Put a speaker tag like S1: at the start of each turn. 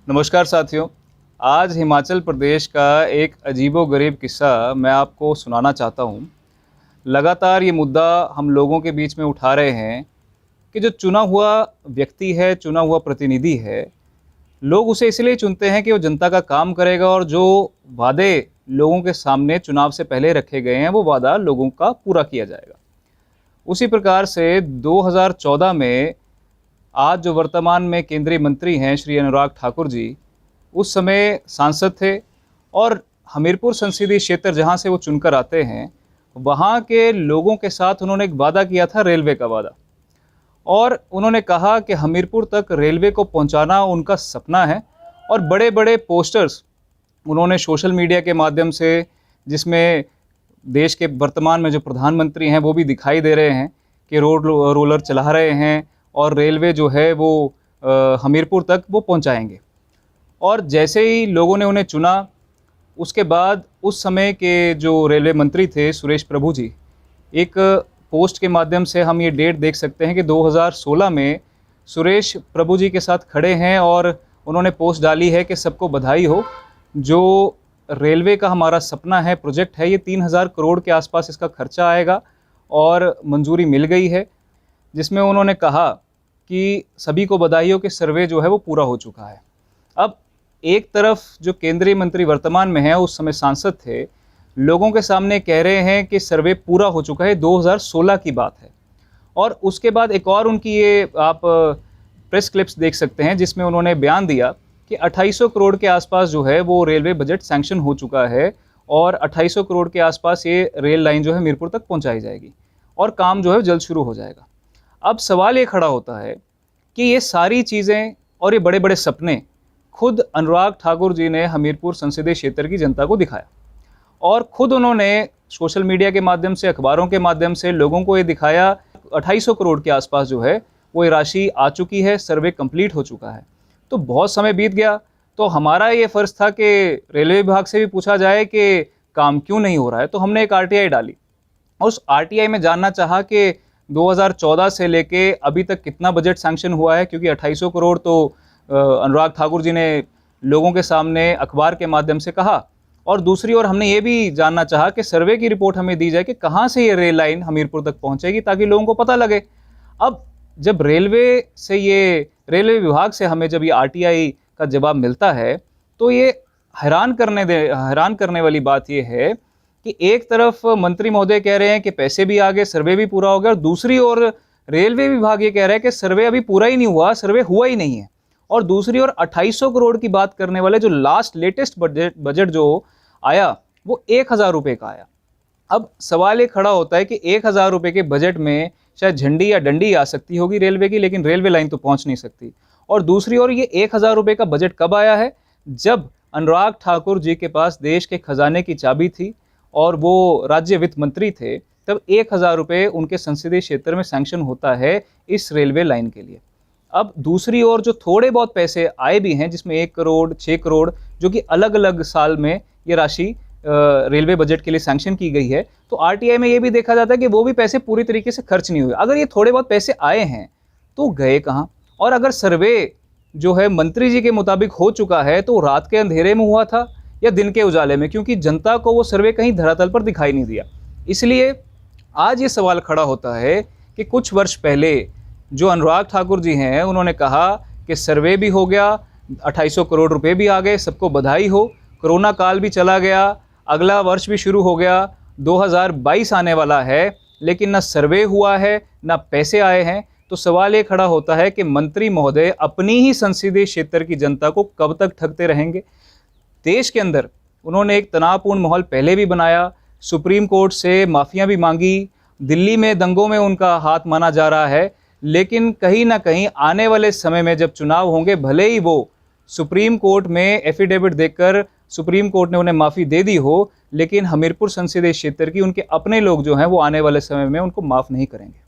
S1: नमस्कार साथियों। आज हिमाचल प्रदेश का एक अजीबो-गरीब किस्सा मैं आपको सुनाना चाहता हूँ। लगातार ये मुद्दा हम लोगों के बीच में उठा रहे हैं कि जो चुना हुआ व्यक्ति है, चुना हुआ प्रतिनिधि है, लोग उसे इसलिए चुनते हैं कि वो जनता का काम करेगा और जो वादे लोगों के सामने चुनाव से पहले रखे गए हैं, वो वादा लोगों का पूरा किया जाएगा। उसी प्रकार से 2014 में आज जो वर्तमान में केंद्रीय मंत्री हैं श्री अनुराग ठाकुर जी, उस समय सांसद थे और हमीरपुर संसदीय क्षेत्र जहाँ से वो चुनकर आते हैं, वहाँ के लोगों के साथ उन्होंने एक वादा किया था, रेलवे का वादा। और उन्होंने कहा कि हमीरपुर तक रेलवे को पहुँचाना उनका सपना है और बड़े-बड़े पोस्टर्स उन्होंने सोशल मीडिया के माध्यम से, जिसमें देश के वर्तमान में जो प्रधानमंत्री हैं वो भी दिखाई दे रहे हैं कि रोड रोलर चला रहे हैं और रेलवे जो है वो हमीरपुर तक वो पहुंचाएंगे। और जैसे ही लोगों ने उन्हें चुना, उसके बाद उस समय के जो रेलवे मंत्री थे सुरेश प्रभु जी, एक पोस्ट के माध्यम से हम ये डेट देख सकते हैं कि 2016 में सुरेश प्रभु जी के साथ खड़े हैं और उन्होंने पोस्ट डाली है कि सबको बधाई हो, जो रेलवे का हमारा सपना है, प्रोजेक्ट है, ये 3000 करोड़ के आसपास इसका खर्चा आएगा और मंजूरी मिल गई है। जिसमें उन्होंने कहा कि सभी को बधाई हो कि सर्वे जो है वो पूरा हो चुका है। अब एक तरफ जो केंद्रीय मंत्री वर्तमान में हैं, उस समय सांसद थे, लोगों के सामने कह रहे हैं कि सर्वे पूरा हो चुका है, 2016 की बात है। और उसके बाद एक और उनकी ये आप प्रेस क्लिप्स देख सकते हैं, जिसमें उन्होंने बयान दिया कि 2800 करोड़ के आसपास जो है वो रेलवे बजट सैंक्शन हो चुका है और 2800 करोड़ के आसपास ये रेल लाइन जो है हमीरपुर तक पहुँचाई जाएगी और काम जो है जल्द शुरू हो जाएगा। अब सवाल ये खड़ा होता है कि ये सारी चीज़ें और ये बड़े बड़े सपने खुद अनुराग ठाकुर जी ने हमीरपुर संसदीय क्षेत्र की जनता को दिखाया और खुद उन्होंने सोशल मीडिया के माध्यम से, अखबारों के माध्यम से लोगों को ये दिखाया 2800 करोड़ के आसपास जो है वो ये राशि आ चुकी है, सर्वे कंप्लीट हो चुका है। तो बहुत समय बीत गया, तो हमारा ये फ़र्ज़ था कि रेलवे विभाग से भी पूछा जाए कि काम क्यों नहीं हो रहा है। तो हमने एक RTI डाली और उस RTI में जानना चाहा कि 2014 से लेके अभी तक कितना बजट सैंक्शन हुआ है, क्योंकि 2800 करोड़ तो अनुराग ठाकुर जी ने लोगों के सामने अखबार के माध्यम से कहा। और दूसरी ओर हमने ये भी जानना चाहा कि सर्वे की रिपोर्ट हमें दी जाए कि कहाँ से ये रेल लाइन हमीरपुर तक पहुँचेगी, ताकि लोगों को पता लगे। अब जब रेलवे विभाग से हमें जब ये RTI का जवाब मिलता है, तो ये हैरान करने वाली बात ये है कि एक तरफ मंत्री महोदय कह रहे हैं कि पैसे भी आ गए, सर्वे भी पूरा हो गया, और दूसरी ओर रेलवे विभाग ये कह रहा है कि सर्वे अभी पूरा ही नहीं हुआ, सर्वे हुआ ही नहीं है। और दूसरी ओर 2800 करोड़ की बात करने वाले जो लेटेस्ट बजट जो आया वो 1000 रुपये का आया। अब सवाल ये खड़ा होता है कि 1000 रुपये के बजट में शायद झंडी या डंडी आ सकती होगी रेलवे की, लेकिन रेलवे लाइन तो पहुंच नहीं सकती। और दूसरी ओर ये 1000 रुपये का बजट कब आया है? जब अनुराग ठाकुर जी के पास देश के खजाने की चाबी थी और वो राज्य वित्त मंत्री थे, तब 1000 रुपये उनके संसदीय क्षेत्र में सैंक्शन होता है इस रेलवे लाइन के लिए। अब दूसरी ओर जो थोड़े बहुत पैसे आए भी हैं, जिसमें 1 करोड़, 6 करोड़, जो कि अलग अलग साल में ये राशि रेलवे बजट के लिए सैंक्शन की गई है, तो RTI में ये भी देखा जाता है कि वो भी पैसे पूरी तरीके से खर्च नहीं हुए। अगर ये थोड़े बहुत पैसे आए हैं तो गए कहाँ? और अगर सर्वे जो है मंत्री जी के मुताबिक हो चुका है, तो रात के अंधेरे में हुआ था या दिन के उजाले में? क्योंकि जनता को वो सर्वे कहीं धरातल पर दिखाई नहीं दिया। इसलिए आज ये सवाल खड़ा होता है कि कुछ वर्ष पहले जो अनुराग ठाकुर जी हैं, उन्होंने कहा कि सर्वे भी हो गया, 2800 करोड़ रुपए भी आ गए, सबको बधाई हो, कोरोना काल भी चला गया, अगला वर्ष भी शुरू हो गया, 2022 आने वाला है, लेकिन ना सर्वे हुआ है, ना पैसे आए हैं। तो सवाल ये खड़ा होता है कि मंत्री महोदय अपनी ही संसदीय क्षेत्र की जनता को कब तक ठगते रहेंगे? देश के अंदर उन्होंने एक तनावपूर्ण माहौल पहले भी बनाया, सुप्रीम कोर्ट से माफ़ियाँ भी मांगी, दिल्ली में दंगों में उनका हाथ माना जा रहा है, लेकिन कहीं ना कहीं आने वाले समय में जब चुनाव होंगे, भले ही वो सुप्रीम कोर्ट में एफिडेविट देकर सुप्रीम कोर्ट ने उन्हें माफ़ी दे दी हो, लेकिन हमीरपुर संसदीय क्षेत्र की उनके अपने लोग जो हैं वो आने वाले समय में उनको माफ़ नहीं करेंगे।